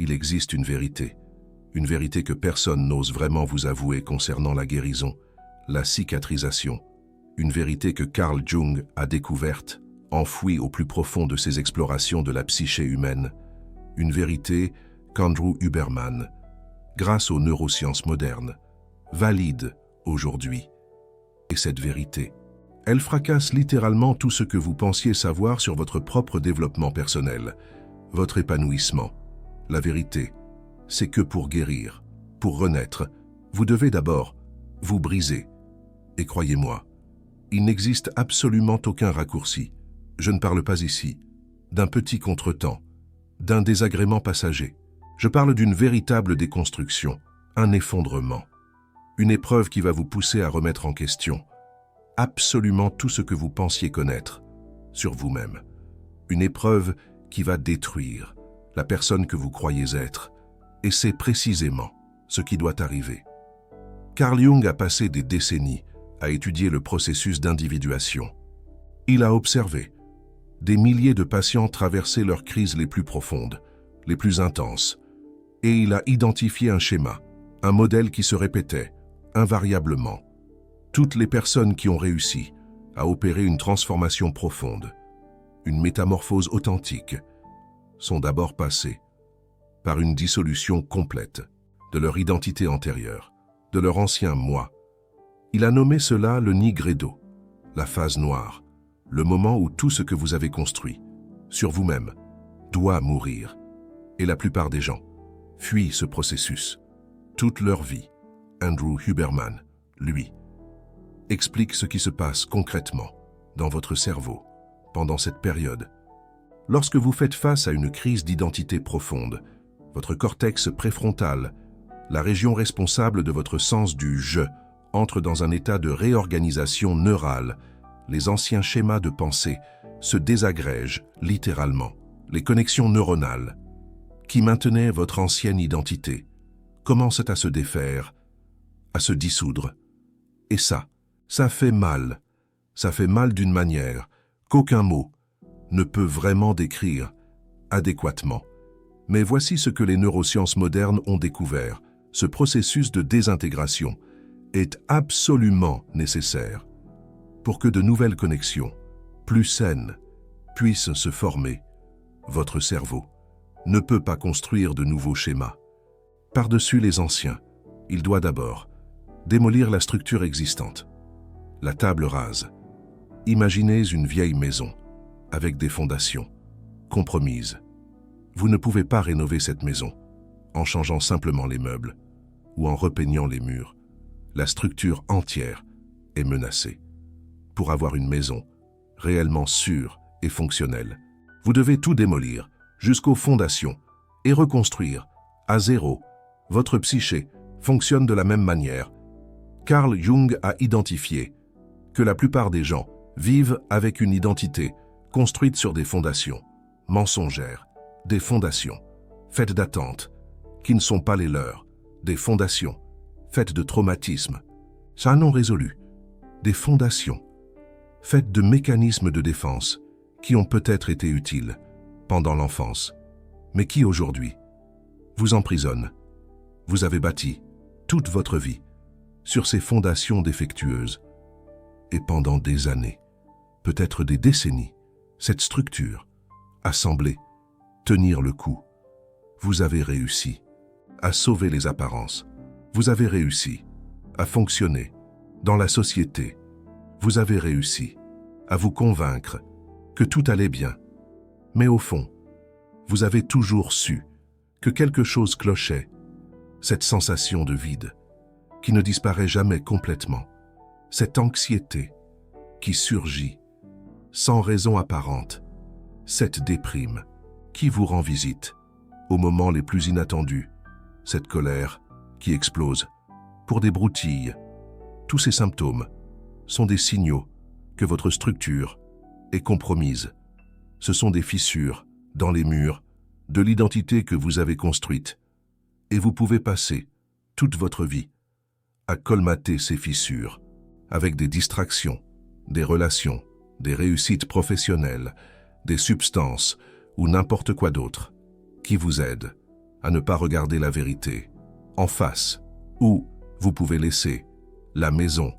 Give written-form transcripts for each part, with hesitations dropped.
il existe une vérité que personne n'ose vraiment vous avouer concernant la guérison, la cicatrisation, une vérité que Carl Jung a découverte, enfouie au plus profond de ses explorations de la psyché humaine, une vérité qu'Andrew Huberman, grâce aux neurosciences modernes, valide aujourd'hui. Et cette vérité, elle fracasse littéralement tout ce que vous pensiez savoir sur votre propre développement personnel, votre épanouissement. La vérité, c'est que pour guérir, pour renaître, vous devez d'abord vous briser. Et croyez-moi, il n'existe absolument aucun raccourci. Je ne parle pas ici d'un petit contretemps, d'un désagrément passager. Je parle d'une véritable déconstruction, un effondrement, une épreuve qui va vous pousser à remettre en question absolument tout ce que vous pensiez connaître sur vous-même. Une épreuve qui va détruire la personne que vous croyez être. Et c'est précisément ce qui doit arriver. Carl Jung a passé des décennies à étudier le processus d'individuation. Il a observé des milliers de patients traverser leurs crises les plus profondes, les plus intenses, et il a identifié un schéma, un modèle qui se répétait invariablement. Toutes les personnes qui ont réussi à opérer une transformation profonde, une métamorphose authentique, sont d'abord passées par une dissolution complète de leur identité antérieure, de leur ancien moi. Il a nommé cela le nigredo, la phase noire, le moment où tout ce que vous avez construit sur vous-même doit mourir. Et la plupart des gens fuient ce processus toute leur vie. Andrew Huberman, lui, explique ce qui se passe concrètement dans votre cerveau pendant cette période. Lorsque vous faites face à une crise d'identité profonde, votre cortex préfrontal, la région responsable de votre sens du « je », entre dans un état de réorganisation neurale. Les anciens schémas de pensée se désagrègent littéralement. Les connexions neuronales qui maintenaient votre ancienne identité commencent à se défaire, à se dissoudre. Et ça fait mal. Ça fait mal d'une manière qu'aucun mot ne peut vraiment décrire adéquatement. Mais voici ce que les neurosciences modernes ont découvert. Ce processus de désintégration est absolument nécessaire pour que de nouvelles connexions, plus saines, puissent se former. Votre cerveau ne peut pas construire de nouveaux schémas. Par-dessus les anciens, il doit d'abord démolir la structure existante. La table rase. Imaginez une vieille maison avec des fondations compromises. Vous ne pouvez pas rénover cette maison en changeant simplement les meubles ou en repeignant les murs. La structure entière est menacée. Pour avoir une maison réellement sûre et fonctionnelle, vous devez tout démolir jusqu'aux fondations et reconstruire à zéro. Votre psyché fonctionne de la même manière. Carl Jung a identifié que la plupart des gens vivent avec une identité construite sur des fondations mensongères, des fondations faites d'attentes qui ne sont pas les leurs, des fondations faites de traumatismes, ça non résolu, des fondations faites de mécanismes de défense qui ont peut-être été utiles pendant l'enfance, mais qui aujourd'hui vous emprisonnent. Vous avez bâti toute votre vie sur ces fondations défectueuses. Et pendant des années, peut-être des décennies, cette structure a semblé tenir le coup. Vous avez réussi à sauver les apparences. Vous avez réussi à fonctionner dans la société. Vous avez réussi à vous convaincre que tout allait bien. Mais au fond, vous avez toujours su que quelque chose clochait, cette sensation de vide qui ne disparaît jamais complètement, cette anxiété qui surgit sans raison apparente, cette déprime qui vous rend visite aux moments les plus inattendus, cette colère qui explose pour des broutilles. Tous ces symptômes sont des signaux que votre structure est compromise. Ce sont des fissures dans les murs de l'identité que vous avez construite. Et vous pouvez passer toute votre vie à colmater ces fissures avec des distractions, des relations, des réussites professionnelles, des substances ou n'importe quoi d'autre qui vous aide à ne pas regarder la vérité en face, ou vous pouvez laisser la maison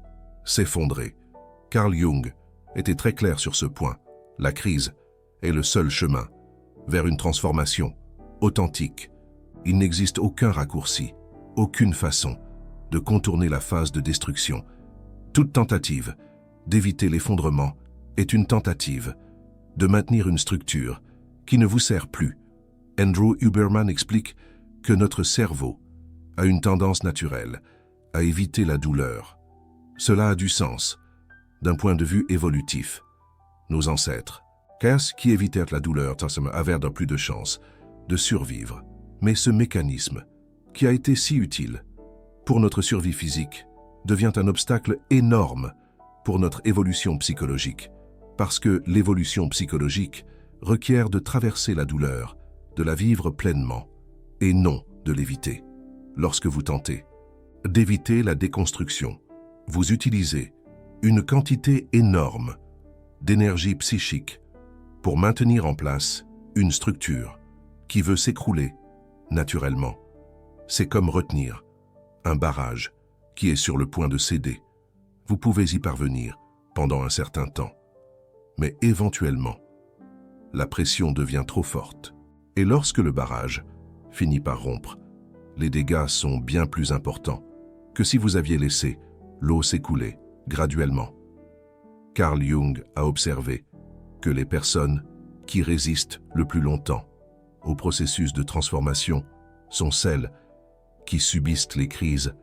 s'effondrer. Carl Jung était très clair sur ce point. La crise est le seul chemin vers une transformation authentique. Il n'existe aucun raccourci, aucune façon de contourner la phase de destruction. Toute tentative d'éviter l'effondrement est une tentative de maintenir une structure qui ne vous sert plus. Andrew Huberman explique que notre cerveau a une tendance naturelle à éviter la douleur. Cela a du sens d'un point de vue évolutif. Nos ancêtres, qu'est-ce qui évitèrent la douleur, avaient plus de chances de survivre. Mais ce mécanisme, qui a été si utile pour notre survie physique, devient un obstacle énorme pour notre évolution psychologique, parce que l'évolution psychologique requiert de traverser la douleur, de la vivre pleinement, et non de l'éviter. Lorsque vous tentez d'éviter la déconstruction, vous utilisez une quantité énorme d'énergie psychique pour maintenir en place une structure qui veut s'écrouler naturellement. C'est comme retenir un barrage qui est sur le point de céder. Vous pouvez y parvenir pendant un certain temps, mais éventuellement, la pression devient trop forte. Et lorsque le barrage finit par rompre, les dégâts sont bien plus importants que si vous aviez laissé l'eau s'écouler graduellement. Carl Jung a observé que les personnes qui résistent le plus longtemps au processus de transformation sont celles qui subissent les crises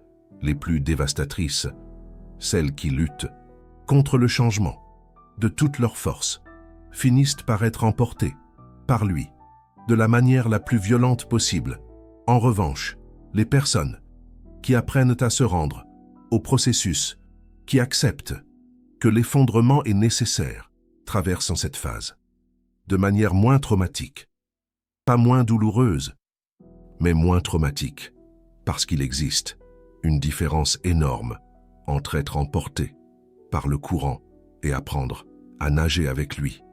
les plus dévastatrices, celles qui luttent contre le changement de toute leur force, finissent par être emportées par lui de la manière la plus violente possible. En revanche, les personnes qui apprennent à se rendre au processus, qui acceptent que l'effondrement est nécessaire, traversent cette phase de manière moins traumatique, pas moins douloureuse, mais moins traumatique, parce qu'il existe une différence énorme entre être emporté par le courant et apprendre à nager avec lui.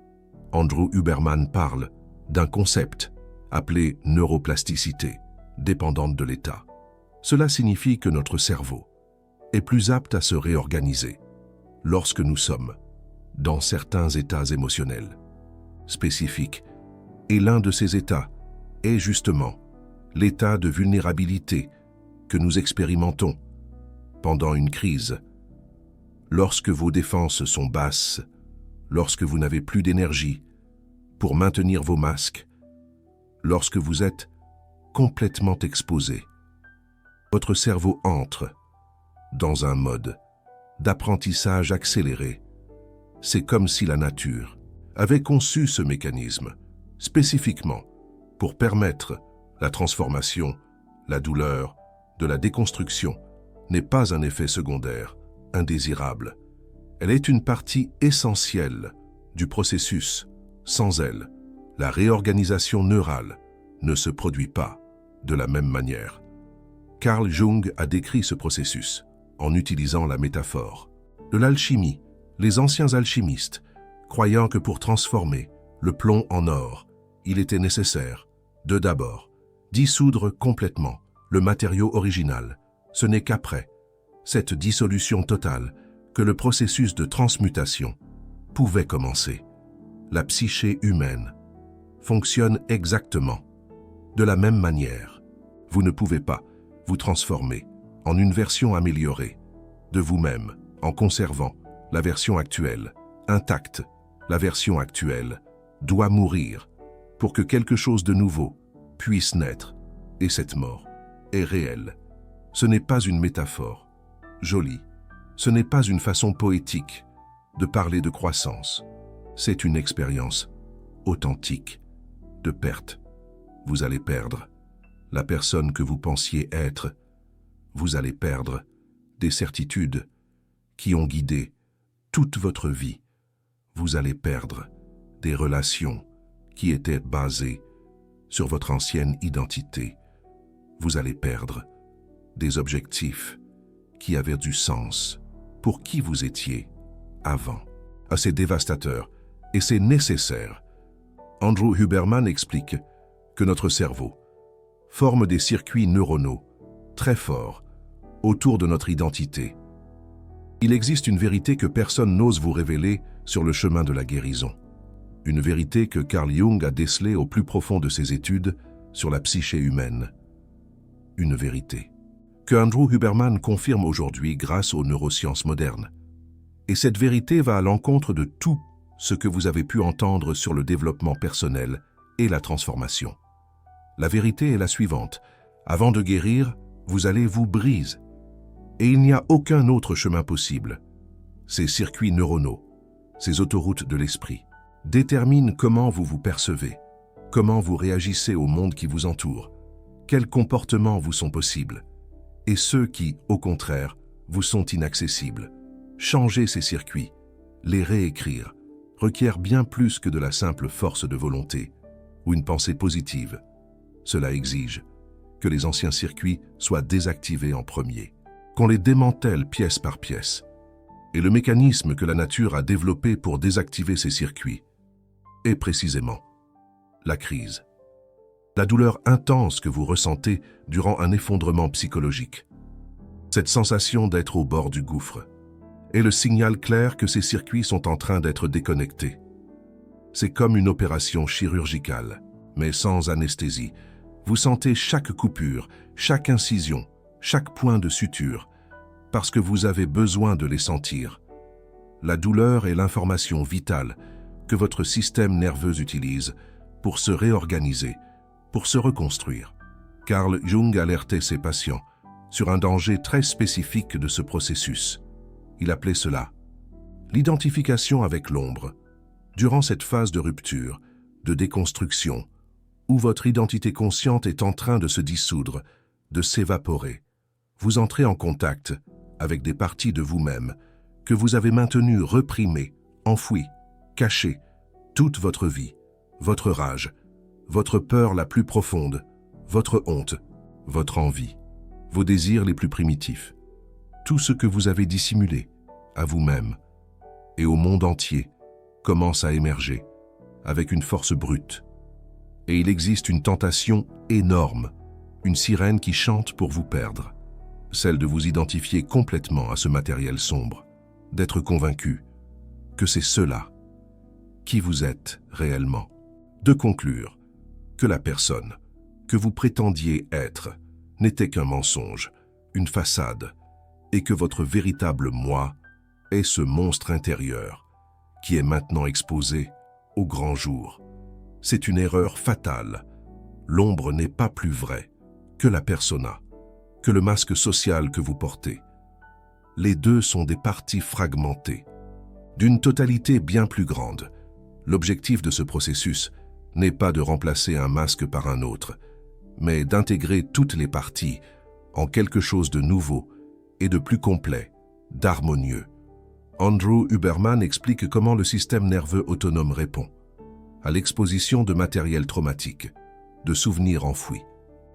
Andrew Huberman parle d'un concept appelé neuroplasticité, dépendante de l'état. Cela signifie que notre cerveau est plus apte à se réorganiser lorsque nous sommes dans certains états émotionnels spécifiques. Et l'un de ces états est justement l'état de vulnérabilité que nous expérimentons pendant une crise. Lorsque vos défenses sont basses, lorsque vous n'avez plus d'énergie pour maintenir vos masques, lorsque vous êtes complètement exposé, votre cerveau entre dans un mode d'apprentissage accéléré. C'est comme si la nature avait conçu ce mécanisme spécifiquement pour permettre la transformation. La douleur de la déconstruction n'est pas un effet secondaire indésirable. Elle est une partie essentielle du processus. Sans elle, la réorganisation neurale ne se produit pas de la même manière. Carl Jung a décrit ce processus en utilisant la métaphore de l'alchimie. Les anciens alchimistes, croyant que pour transformer le plomb en or, il était nécessaire de d'abord dissoudre complètement le matériau original. Ce n'est qu'après cette dissolution totale que le processus de transmutation pouvait commencer. La psyché humaine fonctionne exactement de la même manière. Vous ne pouvez pas vous transformer en une version améliorée de vous-même en conservant la version actuelle intacte. La version actuelle doit mourir pour que quelque chose de nouveau puisse naître. Et cette mort est réelle. Ce n'est pas une métaphore jolie. Ce n'est pas une façon poétique de parler de croissance. C'est une expérience authentique de perte. Vous allez perdre la personne que vous pensiez être. Vous allez perdre des certitudes qui ont guidé toute votre vie. Vous allez perdre des relations qui étaient basées sur votre ancienne identité. Vous allez perdre des objectifs qui avaient du sens pour qui vous étiez avant. C'est dévastateur et c'est nécessaire. Andrew Huberman explique que notre cerveau forment des circuits neuronaux, très forts, autour de notre identité. Il existe une vérité que personne n'ose vous révéler sur le chemin de la guérison. Une vérité que Carl Jung a décelée au plus profond de ses études sur la psyché humaine. Une vérité que Andrew Huberman confirme aujourd'hui grâce aux neurosciences modernes. Et cette vérité va à l'encontre de tout ce que vous avez pu entendre sur le développement personnel et la transformation. La vérité est la suivante. Avant de guérir, vous allez vous briser. Et il n'y a aucun autre chemin possible. Ces circuits neuronaux, ces autoroutes de l'esprit, déterminent comment vous vous percevez, comment vous réagissez au monde qui vous entoure, quels comportements vous sont possibles, et ceux qui, au contraire, vous sont inaccessibles. Changer ces circuits, les réécrire, requiert bien plus que de la simple force de volonté ou une pensée positive. Cela exige que les anciens circuits soient désactivés en premier, qu'on les démantèle pièce par pièce. Et le mécanisme que la nature a développé pour désactiver ces circuits est précisément la crise. La douleur intense que vous ressentez durant un effondrement psychologique. Cette sensation d'être au bord du gouffre est le signal clair que ces circuits sont en train d'être déconnectés. C'est comme une opération chirurgicale, mais sans anesthésie. Vous sentez chaque coupure, chaque incision, chaque point de suture, parce que vous avez besoin de les sentir. La douleur est l'information vitale que votre système nerveux utilise pour se réorganiser, pour se reconstruire. Carl Jung alertait ses patients sur un danger très spécifique de ce processus. Il appelait cela l'identification avec l'ombre. Durant cette phase de rupture, de déconstruction, où votre identité consciente est en train de se dissoudre, de s'évaporer, vous entrez en contact avec des parties de vous-même que vous avez maintenues réprimées, enfouies, cachées, toute votre vie, votre rage, votre peur la plus profonde, votre honte, votre envie, vos désirs les plus primitifs, tout ce que vous avez dissimulé à vous-même et au monde entier commence à émerger avec une force brute. Et il existe une tentation énorme, une sirène qui chante pour vous perdre, celle de vous identifier complètement à ce matériel sombre, d'être convaincu que c'est cela qui vous êtes réellement, de conclure que la personne que vous prétendiez être n'était qu'un mensonge, une façade, et que votre véritable moi est ce monstre intérieur qui est maintenant exposé au grand jour. C'est une erreur fatale. L'ombre n'est pas plus vraie que la persona, que le masque social que vous portez. Les deux sont des parties fragmentées, d'une totalité bien plus grande. L'objectif de ce processus n'est pas de remplacer un masque par un autre, mais d'intégrer toutes les parties en quelque chose de nouveau et de plus complet, d'harmonieux. Andrew Huberman explique comment le système nerveux autonome répond à l'exposition de matériel traumatique, de souvenirs enfouis.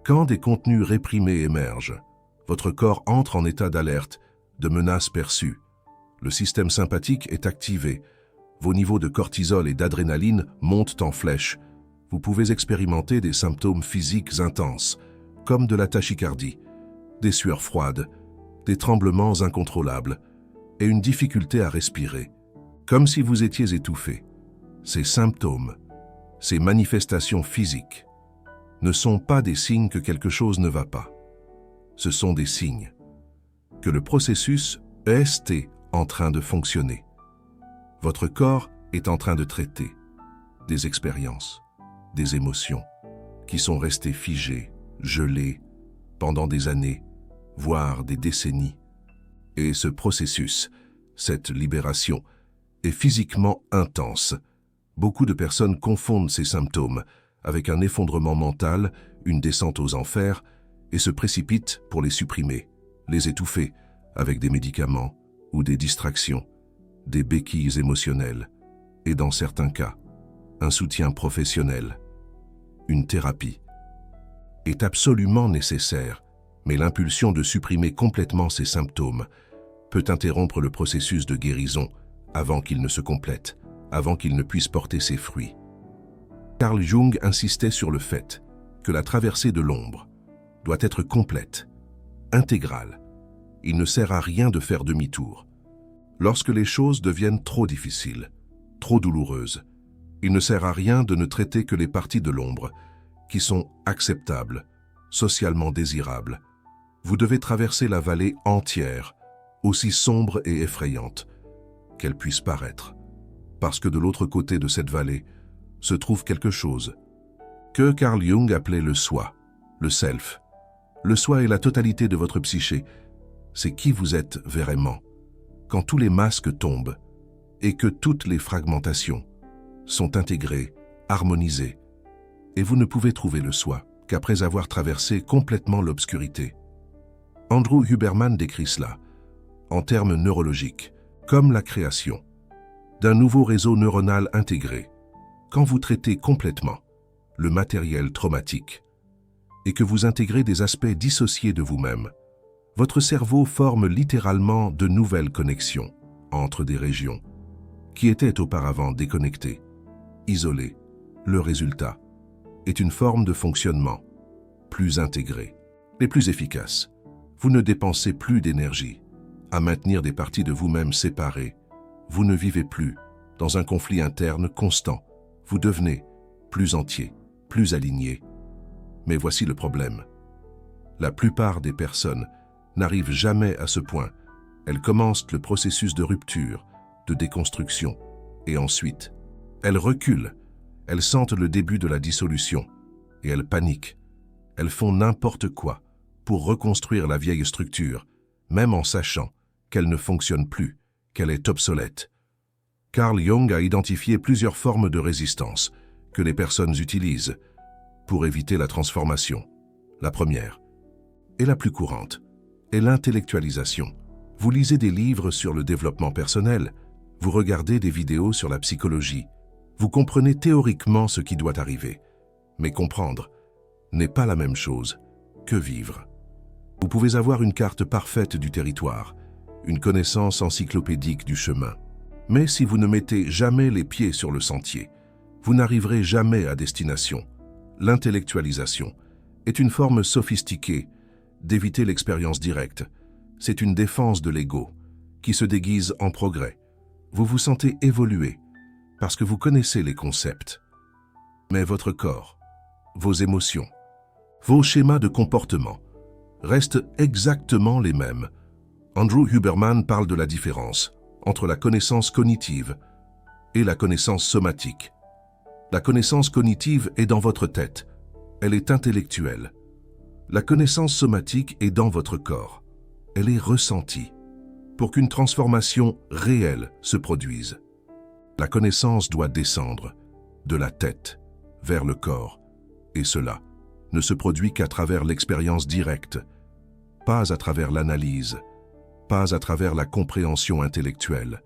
Quand des contenus réprimés émergent, votre corps entre en état d'alerte, de menace perçue. Le système sympathique est activé, vos niveaux de cortisol et d'adrénaline montent en flèche. Vous pouvez expérimenter des symptômes physiques intenses, comme de la tachycardie, des sueurs froides, des tremblements incontrôlables et une difficulté à respirer, comme si vous étiez étouffé. Ces symptômes, ces manifestations physiques, ne sont pas des signes que quelque chose ne va pas. Ce sont des signes que le processus est en train de fonctionner. Votre corps est en train de traiter des expériences, des émotions qui sont restées figées, gelées pendant des années, voire des décennies. Et ce processus, cette libération, est physiquement intense. Beaucoup de personnes confondent ces symptômes avec un effondrement mental, une descente aux enfers, et se précipitent pour les supprimer, les étouffer avec des médicaments ou des distractions, des béquilles émotionnelles, et dans certains cas, un soutien professionnel. Une thérapie est absolument nécessaire, mais l'impulsion de supprimer complètement ces symptômes peut interrompre le processus de guérison avant qu'il ne se complète, avant qu'il ne puisse porter ses fruits. Carl Jung insistait sur le fait que la traversée de l'ombre, doit être complète, intégrale. Il ne sert à rien de faire demi-tour. Lorsque les choses deviennent trop difficiles, trop douloureuses, il ne sert à rien de ne traiter que les parties de l'ombre, qui sont acceptables, socialement désirables. Vous devez traverser la vallée entière, aussi sombre et effrayante qu'elle puisse paraître, parce que de l'autre côté de cette vallée se trouve quelque chose que Carl Jung appelait le soi, le self. Le soi est la totalité de votre psyché. C'est qui vous êtes vraiment, quand tous les masques tombent et que toutes les fragmentations sont intégrées, harmonisées. Et vous ne pouvez trouver le soi qu'après avoir traversé complètement l'obscurité. Andrew Huberman décrit cela, en termes neurologiques, comme la création d'un nouveau réseau neuronal intégré, quand vous traitez complètement le matériel traumatique et que vous intégrez des aspects dissociés de vous-même. Votre cerveau forme littéralement de nouvelles connexions entre des régions qui étaient auparavant déconnectées, isolées. Le résultat est une forme de fonctionnement plus intégrée et plus efficace. Vous ne dépensez plus d'énergie à maintenir des parties de vous-même séparées. Vous ne vivez plus dans un conflit interne constant. Vous devenez plus entier, plus aligné. Mais voici le problème. La plupart des personnes n'arrivent jamais à ce point. Elles commencent le processus de rupture, de déconstruction, et ensuite, elles reculent. Elles sentent le début de la dissolution, et elles paniquent. Elles font n'importe quoi pour reconstruire la vieille structure, même en sachant qu'elle ne fonctionne plus, qu'elle est obsolète. Carl Jung a identifié plusieurs formes de résistance que les personnes utilisent pour éviter la transformation. La première, et la plus courante, est l'intellectualisation. Vous lisez des livres sur le développement personnel, vous regardez des vidéos sur la psychologie, vous comprenez théoriquement ce qui doit arriver, mais comprendre n'est pas la même chose que vivre. Vous pouvez avoir une carte parfaite du territoire, une connaissance encyclopédique du chemin, mais si vous ne mettez jamais les pieds sur le sentier, vous n'arriverez jamais à destination. L'intellectualisation est une forme sophistiquée d'éviter l'expérience directe. C'est une défense de l'ego qui se déguise en progrès. Vous vous sentez évoluer parce que vous connaissez les concepts. Mais votre corps, vos émotions, vos schémas de comportement restent exactement les mêmes. Andrew Huberman parle de la différence entre la connaissance cognitive et la connaissance somatique. La connaissance cognitive est dans votre tête, elle est intellectuelle. La connaissance somatique est dans votre corps, elle est ressentie. Pour qu'une transformation réelle se produise, la connaissance doit descendre de la tête vers le corps, et cela ne se produit qu'à travers l'expérience directe, pas à travers l'analyse, pas à travers la compréhension intellectuelle,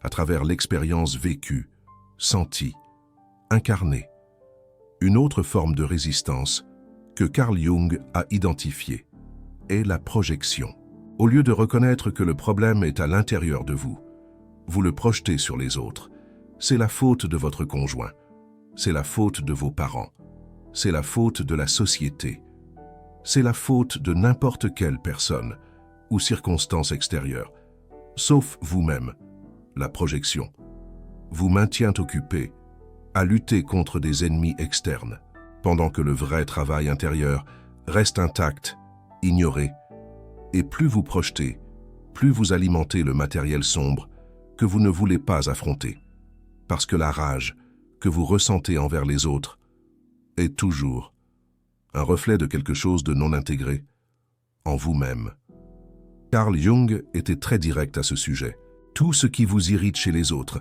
à travers l'expérience vécue, sentie, incarnée. Une autre forme de résistance que Carl Jung a identifiée est la projection. Au lieu de reconnaître que le problème est à l'intérieur de vous, vous le projetez sur les autres. C'est la faute de votre conjoint, c'est la faute de vos parents, c'est la faute de la société, c'est la faute de n'importe quelle personne ou circonstance extérieure, sauf vous-même. La projection vous maintient occupé à lutter contre des ennemis externes, pendant que le vrai travail intérieur reste intact, ignoré. Et plus vous projetez, plus vous alimentez le matériel sombre que vous ne voulez pas affronter, parce que la rage que vous ressentez envers les autres est toujours un reflet de quelque chose de non intégré en vous-même. Carl Jung était très direct à ce sujet. Tout ce qui vous irrite chez les autres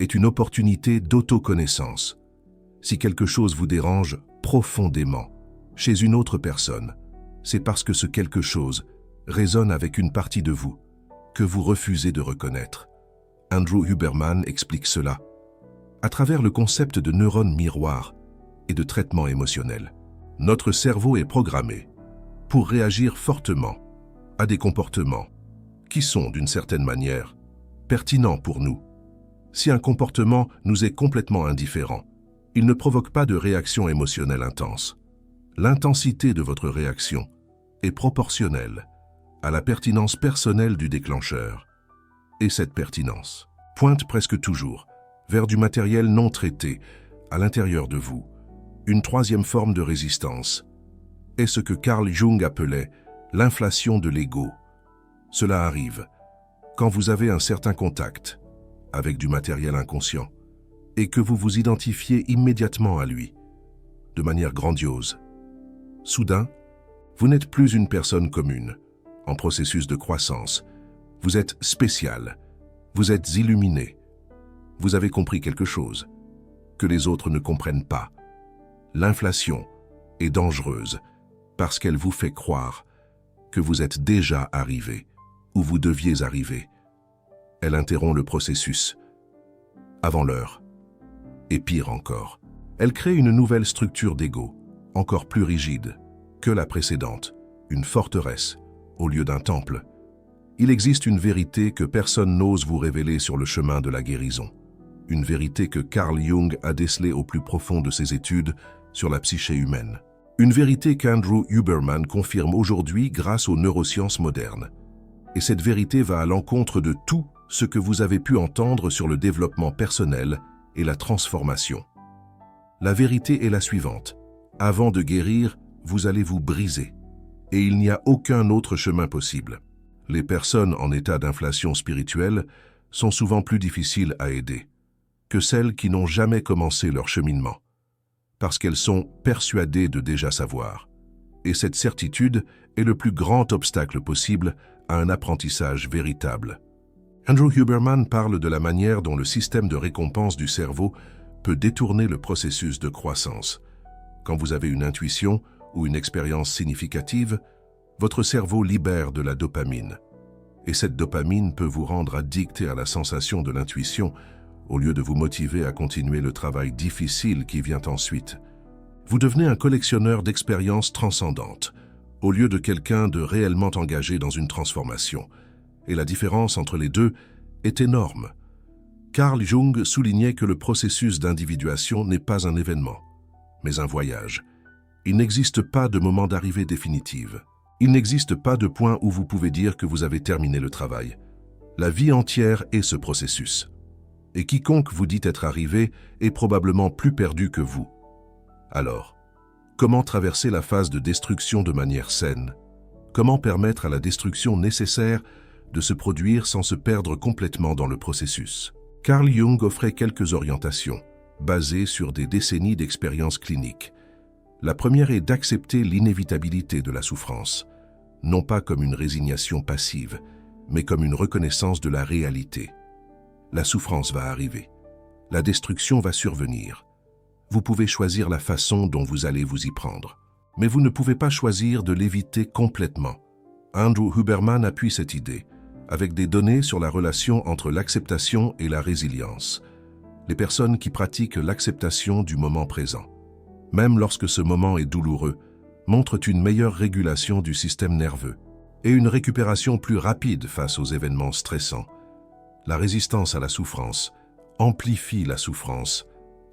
est une opportunité d'autoconnaissance. Si quelque chose vous dérange profondément chez une autre personne, c'est parce que ce quelque chose résonne avec une partie de vous que vous refusez de reconnaître. Andrew Huberman explique cela à travers le concept de neurones miroirs et de traitement émotionnel. Notre cerveau est programmé pour réagir fortement à des comportements qui sont, d'une certaine manière, pertinents pour nous. Si un comportement nous est complètement indifférent, il ne provoque pas de réaction émotionnelle intense. L'intensité de votre réaction est proportionnelle à la pertinence personnelle du déclencheur. Et cette pertinence pointe presque toujours vers du matériel non traité à l'intérieur de vous. Une troisième forme de résistance est ce que Carl Jung appelait l'inflation de l'ego. Cela arrive quand vous avez un certain contact avec du matériel inconscient et que vous vous identifiez immédiatement à lui, de manière grandiose. Soudain, vous n'êtes plus une personne commune, en processus de croissance. Vous êtes spécial, vous êtes illuminé. Vous avez compris quelque chose que les autres ne comprennent pas. L'inflation est dangereuse parce qu'elle vous fait croire que vous êtes déjà arrivé où vous deviez arriver. Elle interrompt le processus avant l'heure. Et pire encore, elle crée une nouvelle structure d'ego, encore plus rigide que la précédente, une forteresse au lieu d'un temple. Il existe une vérité que personne n'ose vous révéler sur le chemin de la guérison. Une vérité que Carl Jung a décelée au plus profond de ses études sur la psyché humaine. Une vérité qu'Andrew Huberman confirme aujourd'hui grâce aux neurosciences modernes. Et cette vérité va à l'encontre de tout ce que vous avez pu entendre sur le développement personnel et la transformation. La vérité est la suivante. Avant de guérir, vous allez vous briser. Et il n'y a aucun autre chemin possible. Les personnes en état d'inflation spirituelle sont souvent plus difficiles à aider que celles qui n'ont jamais commencé leur cheminement, parce qu'elles sont persuadées de déjà savoir. Et cette certitude est le plus grand obstacle possible à un apprentissage véritable. Andrew Huberman parle de la manière dont le système de récompense du cerveau peut détourner le processus de croissance. Quand vous avez une intuition ou une expérience significative, votre cerveau libère de la dopamine. Et cette dopamine peut vous rendre addict à la sensation de l'intuition au lieu de vous motiver à continuer le travail difficile qui vient ensuite. Vous devenez un collectionneur d'expériences transcendantes, au lieu de quelqu'un de réellement engagé dans une transformation. Et la différence entre les deux est énorme. Carl Jung soulignait que le processus d'individuation n'est pas un événement, mais un voyage. Il n'existe pas de moment d'arrivée définitive. Il n'existe pas de point où vous pouvez dire que vous avez terminé le travail. La vie entière est ce processus. Et quiconque vous dit être arrivé est probablement plus perdu que vous. Alors, comment traverser la phase de destruction de manière saine? Comment permettre à la destruction nécessaire de se produire sans se perdre complètement dans le processus? Carl Jung offrait quelques orientations, basées sur des décennies d'expériences cliniques. La première est d'accepter l'inévitabilité de la souffrance, non pas comme une résignation passive, mais comme une reconnaissance de la réalité. La souffrance va arriver. La destruction va survenir. Vous pouvez choisir la façon dont vous allez vous y prendre. Mais vous ne pouvez pas choisir de l'éviter complètement. Andrew Huberman appuie cette idée, avec des données sur la relation entre l'acceptation et la résilience. Les personnes qui pratiquent l'acceptation du moment présent, même lorsque ce moment est douloureux, montrent une meilleure régulation du système nerveux et une récupération plus rapide face aux événements stressants. La résistance à la souffrance amplifie la souffrance.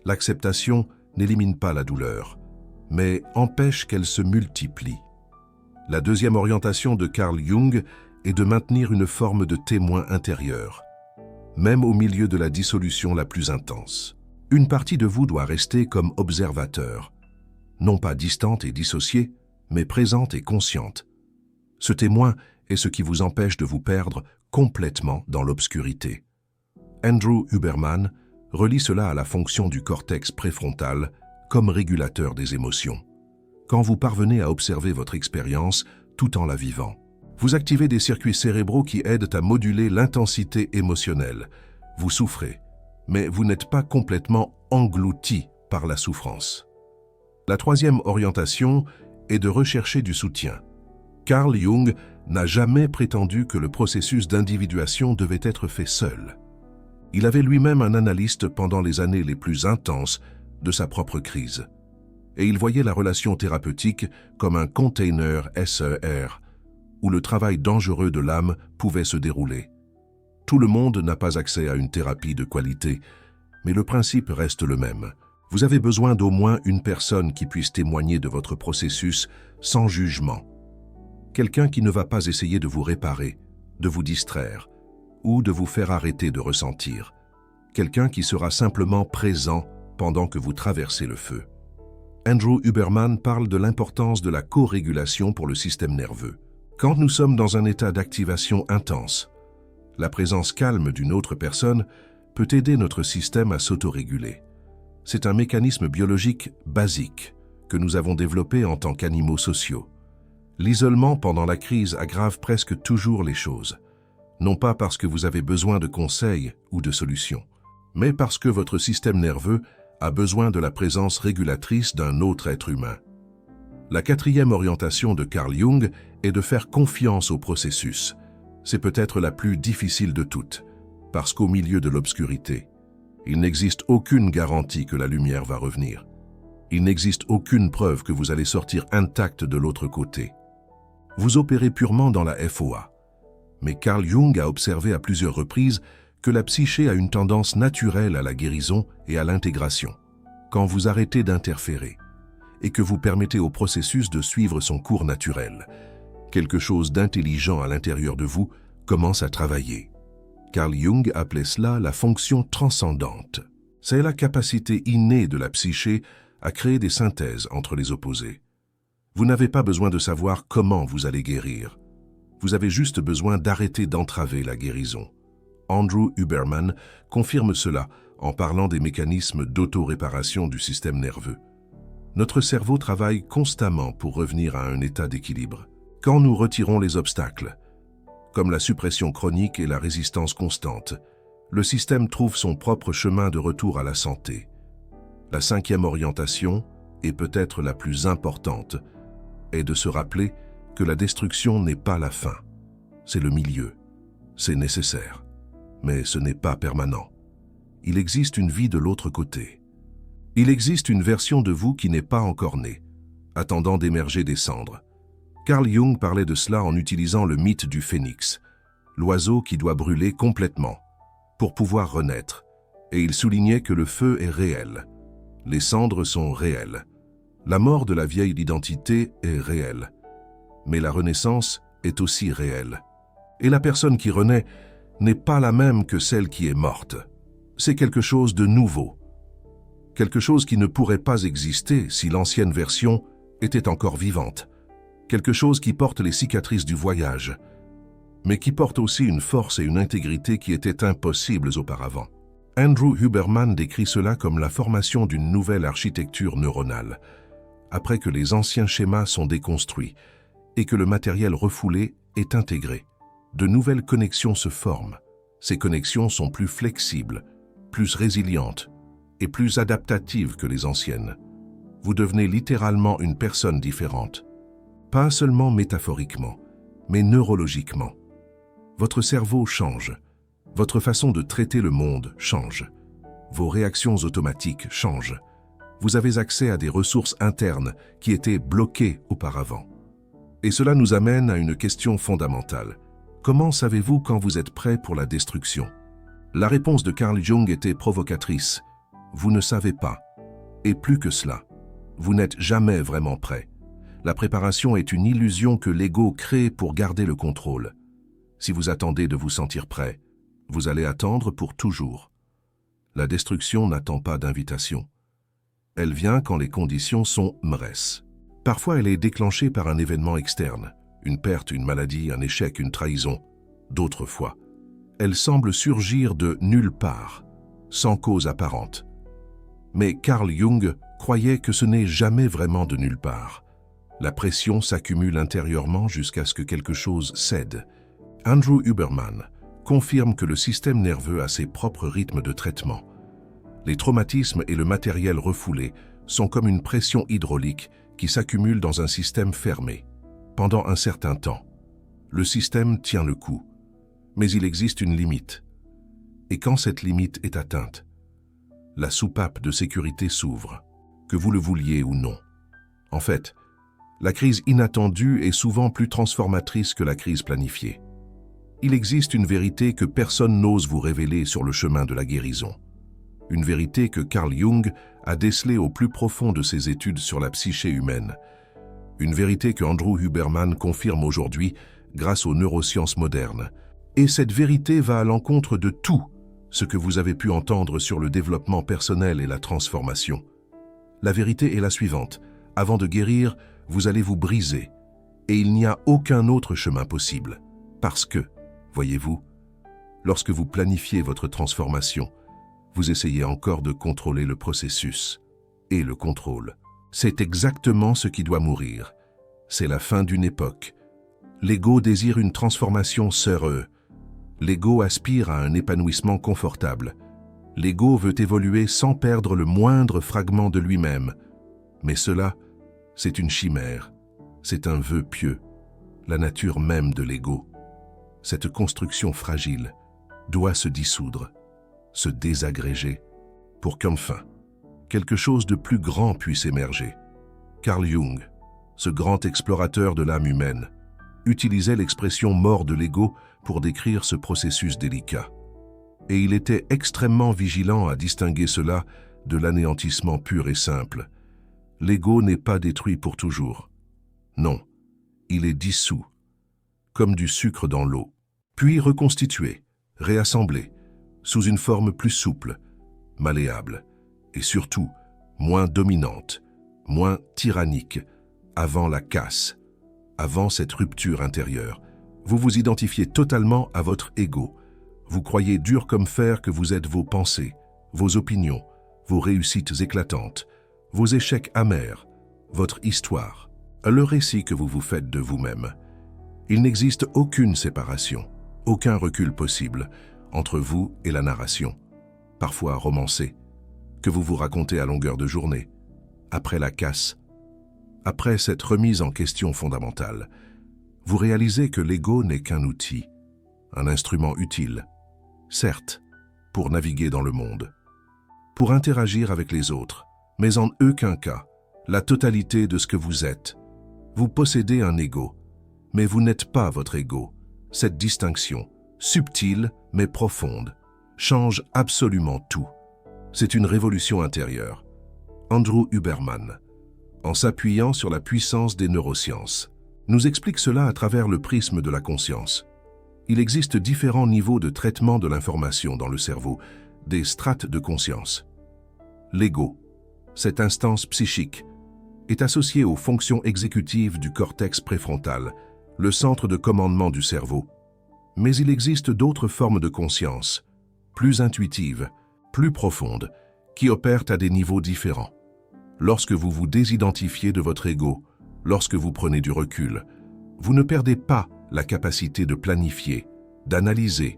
L'acceptation n'élimine pas la douleur, mais empêche qu'elle se multiplie. La deuxième orientation de Carl Jung est de maintenir une forme de témoin intérieur, même au milieu de la dissolution la plus intense. Une partie de vous doit rester comme observateur, non pas distante et dissociée, mais présente et consciente. Ce témoin est ce qui vous empêche de vous perdre complètement dans l'obscurité. Andrew Huberman relie cela à la fonction du cortex préfrontal comme régulateur des émotions. Quand vous parvenez à observer votre expérience tout en la vivant, vous activez des circuits cérébraux qui aident à moduler l'intensité émotionnelle. Vous souffrez, mais vous n'êtes pas complètement englouti par la souffrance. La troisième orientation est de rechercher du soutien. Carl Jung n'a jamais prétendu que le processus d'individuation devait être fait seul. Il avait lui-même un analyste pendant les années les plus intenses de sa propre crise. Et il voyait la relation thérapeutique comme un container SER, où le travail dangereux de l'âme pouvait se dérouler. Tout le monde n'a pas accès à une thérapie de qualité, mais le principe reste le même. Vous avez besoin d'au moins une personne qui puisse témoigner de votre processus sans jugement. Quelqu'un qui ne va pas essayer de vous réparer, de vous distraire ou de vous faire arrêter de ressentir. Quelqu'un qui sera simplement présent pendant que vous traversez le feu. Andrew Huberman parle de l'importance de la co-régulation pour le système nerveux. Quand nous sommes dans un état d'activation intense, la présence calme d'une autre personne peut aider notre système à s'autoréguler. C'est un mécanisme biologique basique que nous avons développé en tant qu'animaux sociaux. L'isolement pendant la crise aggrave presque toujours les choses, non pas parce que vous avez besoin de conseils ou de solutions, mais parce que votre système nerveux a besoin de la présence régulatrice d'un autre être humain. La quatrième orientation de Carl Jung est de faire confiance au processus. C'est peut-être la plus difficile de toutes, parce qu'au milieu de l'obscurité, il n'existe aucune garantie que la lumière va revenir. Il n'existe aucune preuve que vous allez sortir intact de l'autre côté. Vous opérez purement dans la FOA. Mais Carl Jung a observé à plusieurs reprises que la psyché a une tendance naturelle à la guérison et à l'intégration, quand vous arrêtez d'interférer et que vous permettez au processus de suivre son cours naturel. Quelque chose d'intelligent à l'intérieur de vous commence à travailler. Carl Jung appelait cela la fonction transcendante. C'est la capacité innée de la psyché à créer des synthèses entre les opposés. Vous n'avez pas besoin de savoir comment vous allez guérir. Vous avez juste besoin d'arrêter d'entraver la guérison. Andrew Huberman confirme cela en parlant des mécanismes d'auto-réparation du système nerveux. Notre cerveau travaille constamment pour revenir à un état d'équilibre. Quand nous retirons les obstacles, comme la suppression chronique et la résistance constante, le système trouve son propre chemin de retour à la santé. La cinquième orientation, et peut-être la plus importante, est de se rappeler que la destruction n'est pas la fin. C'est le milieu. C'est nécessaire. Mais ce n'est pas permanent. Il existe une vie de l'autre côté. Il existe une version de vous qui n'est pas encore née, attendant d'émerger des cendres. Carl Jung parlait de cela en utilisant le mythe du phénix, l'oiseau qui doit brûler complètement pour pouvoir renaître, et il soulignait que le feu est réel. Les cendres sont réelles. La mort de la vieille identité est réelle. Mais la renaissance est aussi réelle. Et la personne qui renaît n'est pas la même que celle qui est morte. C'est quelque chose de nouveau. Quelque chose qui ne pourrait pas exister si l'ancienne version était encore vivante. Quelque chose qui porte les cicatrices du voyage, mais qui porte aussi une force et une intégrité qui étaient impossibles auparavant. Andrew Huberman décrit cela comme la formation d'une nouvelle architecture neuronale, après que les anciens schémas sont déconstruits et que le matériel refoulé est intégré. De nouvelles connexions se forment. Ces connexions sont plus flexibles, plus résilientes et plus adaptatives que les anciennes. Vous devenez littéralement une personne différente. Pas seulement métaphoriquement, mais neurologiquement. Votre cerveau change. Votre façon de traiter le monde change. Vos réactions automatiques changent. Vous avez accès à des ressources internes qui étaient bloquées auparavant. Et cela nous amène à une question fondamentale. Comment savez-vous quand vous êtes prêt pour la destruction? La réponse de Carl Jung était provocatrice. Vous ne savez pas. Et plus que cela, vous n'êtes jamais vraiment prêt. La préparation est une illusion que l'ego crée pour garder le contrôle. Si vous attendez de vous sentir prêt, vous allez attendre pour toujours. La destruction n'attend pas d'invitation. Elle vient quand les conditions sont mresses. Parfois, elle est déclenchée par un événement externe, une perte, une maladie, un échec, une trahison. D'autres fois, elle semble surgir de nulle part, sans cause apparente. Mais Carl Jung croyait que ce n'est jamais vraiment de nulle part. La pression s'accumule intérieurement jusqu'à ce que quelque chose cède. Andrew Huberman confirme que le système nerveux a ses propres rythmes de traitement. Les traumatismes et le matériel refoulé sont comme une pression hydraulique qui s'accumule dans un système fermé. Pendant un certain temps, le système tient le coup, mais il existe une limite. Et quand cette limite est atteinte, la soupape de sécurité s'ouvre, que vous le vouliez ou non. En fait, la crise inattendue est souvent plus transformatrice que la crise planifiée. Il existe une vérité que personne n'ose vous révéler sur le chemin de la guérison. une vérité que Carl Jung a décelée au plus profond de ses études sur la psyché humaine. Une vérité que Andrew Huberman confirme aujourd'hui grâce aux neurosciences modernes. Et cette vérité va à l'encontre de tout ce que vous avez pu entendre sur le développement personnel et la transformation. La vérité est la suivante. Avant de guérir, vous allez vous briser. Et il n'y a aucun autre chemin possible. Parce que, voyez-vous, lorsque vous planifiez votre transformation, vous essayez encore de contrôler le processus. Et le contrôle, c'est exactement ce qui doit mourir. C'est la fin d'une époque. L'ego désire une transformation seureuse. L'ego aspire à un épanouissement confortable. L'ego veut évoluer sans perdre le moindre fragment de lui-même. Mais cela, c'est une chimère. C'est un vœu pieux. La nature même de l'ego. Cette construction fragile doit se dissoudre, se désagréger, pour qu'enfin, quelque chose de plus grand puisse émerger. Carl Jung, ce grand explorateur de l'âme humaine, utilisait l'expression « mort de l'ego » pour décrire ce processus délicat. Et il était extrêmement vigilant à distinguer cela de l'anéantissement pur et simple. L'ego n'est pas détruit pour toujours. Non, il est dissous, comme du sucre dans l'eau, puis reconstitué, réassemblé, sous une forme plus souple, malléable, et surtout moins dominante, moins tyrannique, avant la casse, avant cette rupture intérieure. Vous vous identifiez totalement à votre ego. Vous croyez dur comme fer que vous êtes vos pensées, vos opinions, vos réussites éclatantes, vos échecs amers, votre histoire, le récit que vous vous faites de vous-même. Il n'existe aucune séparation, aucun recul possible entre vous et la narration, parfois romancée, que vous vous racontez à longueur de journée, après la casse. Après cette remise en question fondamentale, vous réalisez que l'ego n'est qu'un outil, un instrument utile, certes, pour naviguer dans le monde, pour interagir avec les autres, mais en aucun cas, la totalité de ce que vous êtes. Vous possédez un ego, mais vous n'êtes pas votre ego. Cette distinction, subtile mais profonde, change absolument tout. C'est une révolution intérieure. Andrew Huberman, en s'appuyant sur la puissance des neurosciences, nous explique cela à travers le prisme de la conscience. Il existe différents niveaux de traitement de l'information dans le cerveau, des strates de conscience. L'ego, cette instance psychique, est associée aux fonctions exécutives du cortex préfrontal, le centre de commandement du cerveau. Mais il existe d'autres formes de conscience, plus intuitives, plus profondes, qui opèrent à des niveaux différents. Lorsque vous vous désidentifiez de votre ego, lorsque vous prenez du recul, vous ne perdez pas la capacité de planifier, d'analyser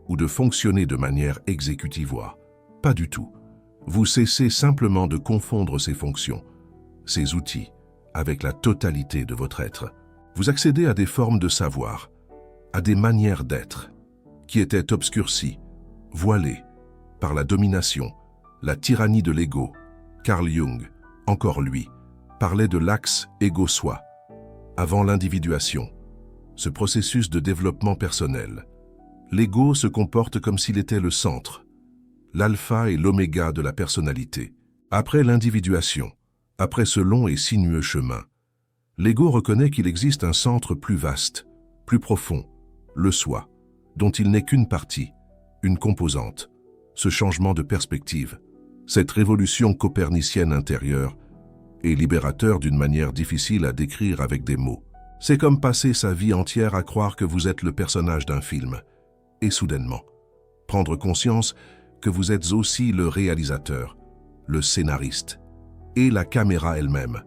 ou de fonctionner de manière exécutivoire. Pas du tout. Vous cessez simplement de confondre ces fonctions, ces outils, avec la totalité de votre être. Vous accédez à des formes de savoir, à des manières d'être, qui étaient obscurcies, voilées, par la domination, la tyrannie de l'ego. Carl Jung, encore lui, parlait de l'axe ego-soi, avant l'individuation, ce processus de développement personnel. L'ego se comporte comme s'il était le centre, l'alpha et l'oméga de la personnalité. Après l'individuation, après ce long et sinueux chemin, l'ego reconnaît qu'il existe un centre plus vaste, plus profond, le soi, dont il n'est qu'une partie, une composante, ce changement de perspective, cette révolution copernicienne intérieure est libérateur d'une manière difficile à décrire avec des mots. C'est comme passer sa vie entière à croire que vous êtes le personnage d'un film, et soudainement, prendre conscience que vous êtes aussi le réalisateur, le scénariste, et la caméra elle-même.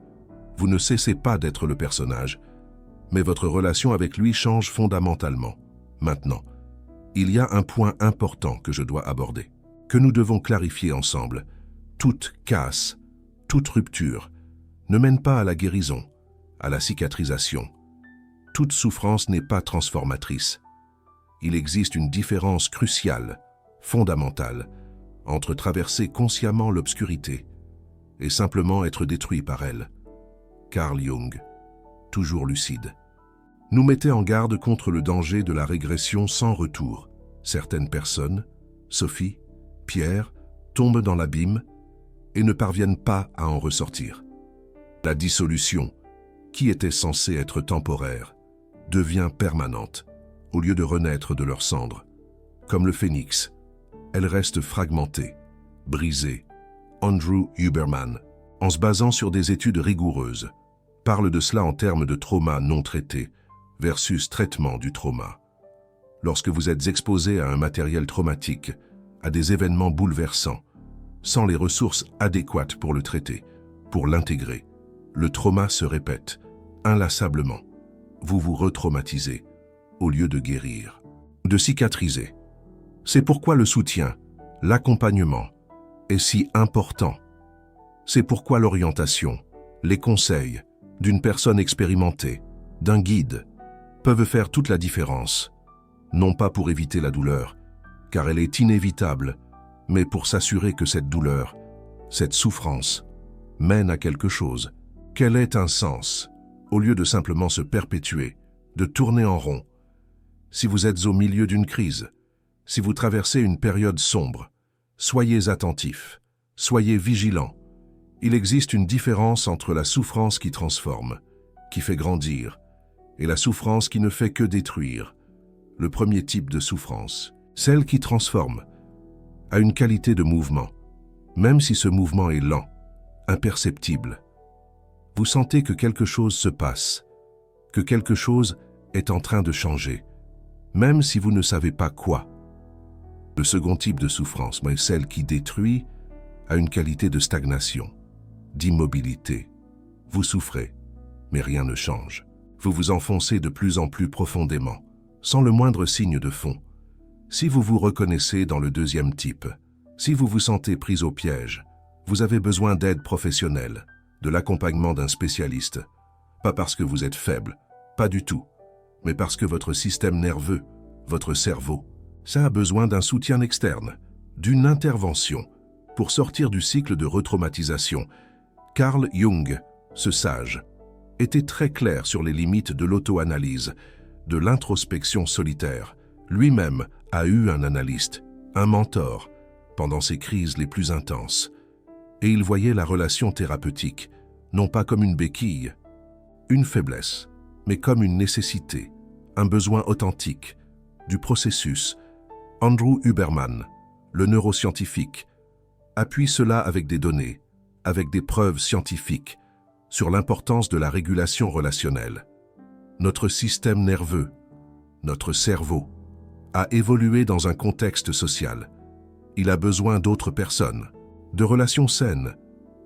Vous ne cessez pas d'être le personnage, mais votre relation avec lui change fondamentalement. Maintenant, il y a un point important que je dois aborder, que nous devons clarifier ensemble. Toute casse, toute rupture, ne mène pas à la guérison, à la cicatrisation. Toute souffrance n'est pas transformatrice. Il existe une différence cruciale, fondamentale, entre traverser consciemment l'obscurité et simplement être détruit par elle. Carl Jung, toujours lucide, nous mettait en garde contre le danger de la régression sans retour. Certaines personnes, Sophie, Pierre, tombent dans l'abîme et ne parviennent pas à en ressortir. La dissolution, qui était censée être temporaire, devient permanente, au lieu de renaître de leurs cendres. Comme le phénix, elle reste fragmentée, brisée. Andrew Huberman, en se basant sur des études rigoureuses, parle de cela en termes de trauma non traité versus traitement du trauma. Lorsque vous êtes exposé à un matériel traumatique, à des événements bouleversants, sans les ressources adéquates pour le traiter, pour l'intégrer, le trauma se répète, inlassablement. Vous vous retraumatisez, au lieu de guérir, de cicatriser. C'est pourquoi le soutien, l'accompagnement, est si important. C'est pourquoi l'orientation, les conseils d'une personne expérimentée, d'un guide, peuvent faire toute la différence. Non pas pour éviter la douleur, car elle est inévitable, mais pour s'assurer que cette douleur, cette souffrance, mène à quelque chose, qu'elle ait un sens, au lieu de simplement se perpétuer, de tourner en rond. Si vous êtes au milieu d'une crise, si vous traversez une période sombre, soyez attentifs, soyez vigilants. Il existe une différence entre la souffrance qui transforme, qui fait grandir, et la souffrance qui ne fait que détruire. Le premier type de souffrance, celle qui transforme, a une qualité de mouvement, même si ce mouvement est lent, imperceptible. Vous sentez que quelque chose se passe, que quelque chose est en train de changer, même si vous ne savez pas quoi. Le second type de souffrance, mais celle qui détruit, a une qualité de stagnation, d'immobilité. Vous souffrez, mais rien ne change. Vous vous enfoncez de plus en plus profondément, sans le moindre signe de fond. Si vous vous reconnaissez dans le deuxième type, si vous vous sentez pris au piège, vous avez besoin d'aide professionnelle, de l'accompagnement d'un spécialiste. Pas parce que vous êtes faible, pas du tout, mais parce que votre système nerveux, votre cerveau, ça a besoin d'un soutien externe, d'une intervention, pour sortir du cycle de retraumatisation. Carl Jung, ce sage, était très clair sur les limites de l'auto-analyse, de l'introspection solitaire. Lui-même a eu un analyste, un mentor, pendant ses crises les plus intenses. Et il voyait la relation thérapeutique, non pas comme une béquille, une faiblesse, mais comme une nécessité, un besoin authentique, du processus. Andrew Huberman, le neuroscientifique, appuie cela avec des données, avec des preuves scientifiques, sur l'importance de la régulation relationnelle. Notre système nerveux, notre cerveau, a évolué dans un contexte social. Il a besoin d'autres personnes, de relations saines,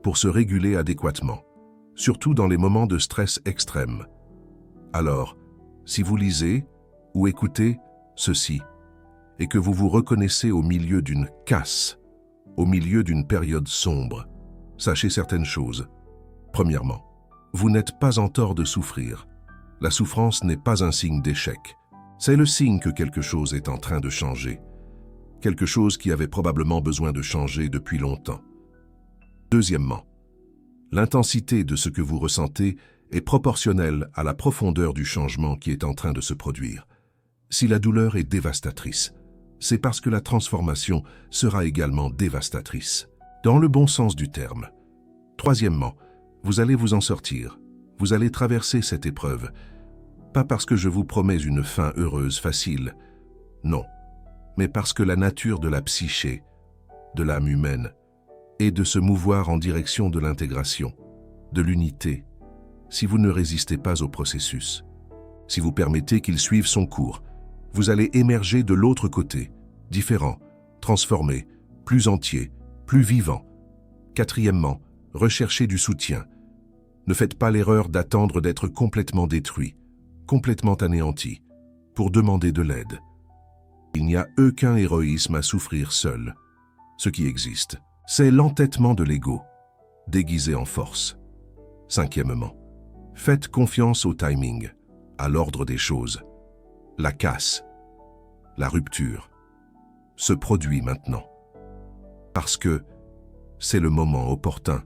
pour se réguler adéquatement, surtout dans les moments de stress extrême. Alors, si vous lisez ou écoutez ceci, et que vous vous reconnaissez au milieu d'une casse, au milieu d'une période sombre, sachez certaines choses. Premièrement, vous n'êtes pas en tort de souffrir. La souffrance n'est pas un signe d'échec. C'est le signe que quelque chose est en train de changer. Quelque chose qui avait probablement besoin de changer depuis longtemps. Deuxièmement, l'intensité de ce que vous ressentez est proportionnelle à la profondeur du changement qui est en train de se produire. Si la douleur est dévastatrice, c'est parce que la transformation sera également dévastatrice, dans le bon sens du terme. Troisièmement, vous allez vous en sortir. Vous allez traverser cette épreuve. Pas parce que je vous promets une fin heureuse, facile. Non, mais parce que la nature de la psyché, de l'âme humaine, est de se mouvoir en direction de l'intégration, de l'unité, si vous ne résistez pas au processus. Si vous permettez qu'il suive son cours, vous allez émerger de l'autre côté, différent, transformé, plus entier, plus vivant. Quatrièmement, recherchez du soutien. Ne faites pas l'erreur d'attendre d'être complètement détruit, complètement anéanti, pour demander de l'aide. Il n'y a aucun héroïsme à souffrir seul. Ce qui existe, c'est l'entêtement de l'ego, déguisé en force. Cinquièmement, faites confiance au timing, à l'ordre des choses. La casse, la rupture, se produit maintenant. Parce que c'est le moment opportun.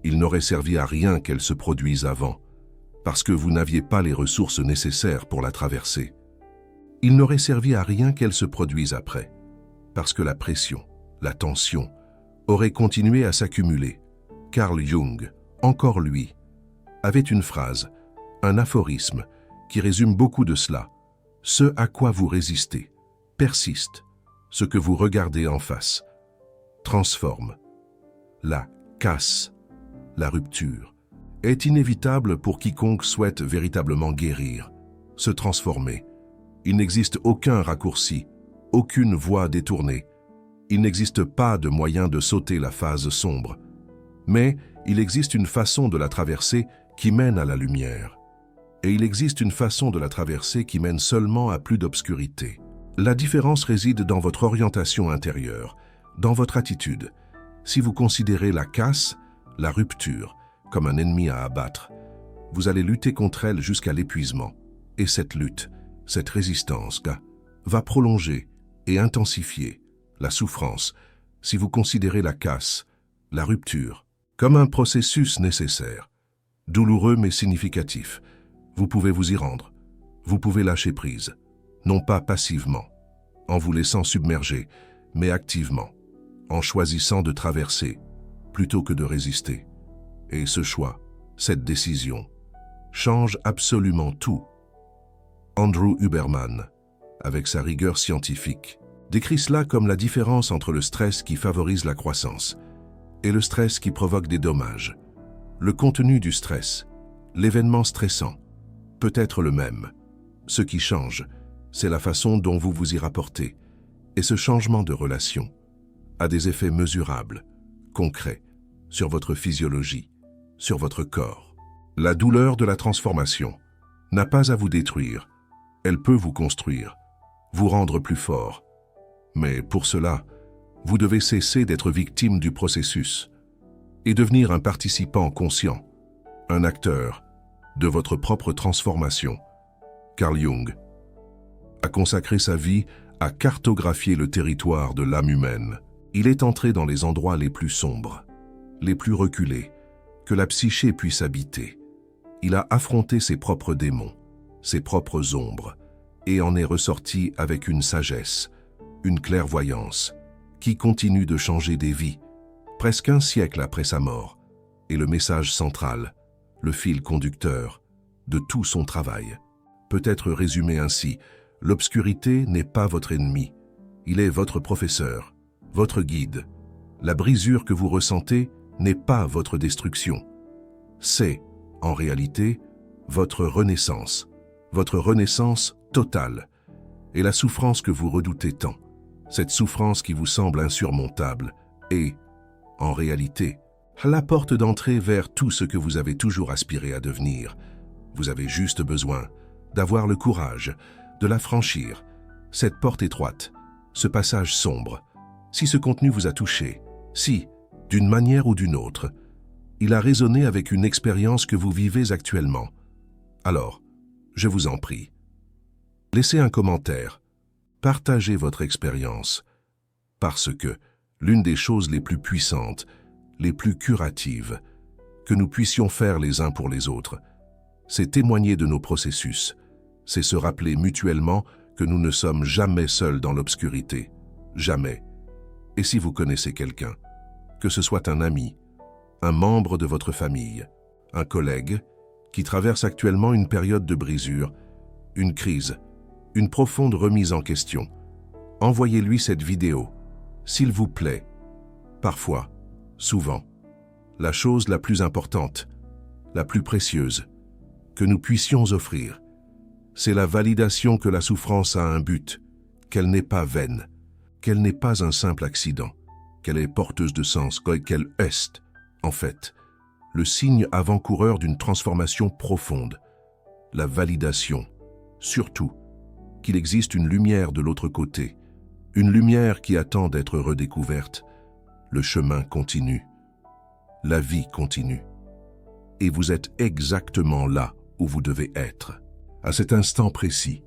Il n'aurait servi à rien qu'elle se produise avant, parce que vous n'aviez pas les ressources nécessaires pour la traverser. Il n'aurait servi à rien qu'elle se produise après, parce que la pression, la tension, aurait continué à s'accumuler. Carl Jung, encore lui, avait une phrase, un aphorisme, qui résume beaucoup de cela. Ce à quoi vous résistez persiste. Ce que vous regardez en face transforme. La casse, la rupture, est inévitable pour quiconque souhaite véritablement guérir, se transformer. Il n'existe aucun raccourci, aucune voie détournée. Il n'existe pas de moyen de sauter la phase sombre. Mais il existe une façon de la traverser qui mène à la lumière. Et il existe une façon de la traverser qui mène seulement à plus d'obscurité. La différence réside dans votre orientation intérieure, dans votre attitude. Si vous considérez la casse, la rupture, comme un ennemi à abattre, vous allez lutter contre elle jusqu'à l'épuisement. Et cette lutte, cette résistance, va prolonger et intensifier la souffrance si vous considérez la casse, la rupture, comme un processus nécessaire, douloureux mais significatif. Vous pouvez vous y rendre, vous pouvez lâcher prise, non pas passivement, en vous laissant submerger, mais activement, en choisissant de traverser plutôt que de résister. Et ce choix, cette décision, change absolument tout. Andrew Huberman, avec sa rigueur scientifique, décrit cela comme la différence entre le stress qui favorise la croissance et le stress qui provoque des dommages. Le contenu du stress, l'événement stressant, peut être le même. Ce qui change, c'est la façon dont vous vous y rapportez. Et ce changement de relation a des effets mesurables, concrets, sur votre physiologie, sur votre corps. La douleur de la transformation n'a pas à vous détruire. Elle peut vous construire, vous rendre plus fort. Mais pour cela, vous devez cesser d'être victime du processus et devenir un participant conscient, un acteur de votre propre transformation. Carl Jung a consacré sa vie à cartographier le territoire de l'âme humaine. Il est entré dans les endroits les plus sombres, les plus reculés, que la psyché puisse habiter. Il a affronté ses propres démons, ses propres ombres, et en est ressorti avec une sagesse, une clairvoyance, qui continue de changer des vies, presque un siècle après sa mort, et le message central, le fil conducteur de tout son travail, peut être résumé ainsi: l'obscurité n'est pas votre ennemi, il est votre professeur, votre guide. La brisure que vous ressentez n'est pas votre destruction, c'est, en réalité, votre renaissance totale. Et la souffrance que vous redoutez tant, cette souffrance qui vous semble insurmontable, est, en réalité, la porte d'entrée vers tout ce que vous avez toujours aspiré à devenir. Vous avez juste besoin d'avoir le courage de la franchir, cette porte étroite, ce passage sombre. Si ce contenu vous a touché, si, d'une manière ou d'une autre, il a résonné avec une expérience que vous vivez actuellement, alors, je vous en prie, laissez un commentaire, partagez votre expérience, parce que l'une des choses les plus puissantes, les plus curatives, que nous puissions faire les uns pour les autres, c'est témoigner de nos processus, c'est se rappeler mutuellement que nous ne sommes jamais seuls dans l'obscurité, jamais. Et si vous connaissez quelqu'un, que ce soit un ami, un membre de votre famille, un collègue, qui traverse actuellement une période de brisure, une crise, une profonde remise en question, envoyez-lui cette vidéo, s'il vous plaît. Parfois, souvent, la chose la plus importante, la plus précieuse, que nous puissions offrir, c'est la validation que la souffrance a un but, qu'elle n'est pas vaine, qu'elle n'est pas un simple accident, qu'elle est porteuse de sens, qu'elle est, en fait, le signe avant-coureur d'une transformation profonde. La validation, surtout, qu'il existe une lumière de l'autre côté, une lumière qui attend d'être redécouverte. Le chemin continue, la vie continue. Et vous êtes exactement là où vous devez être, à cet instant précis,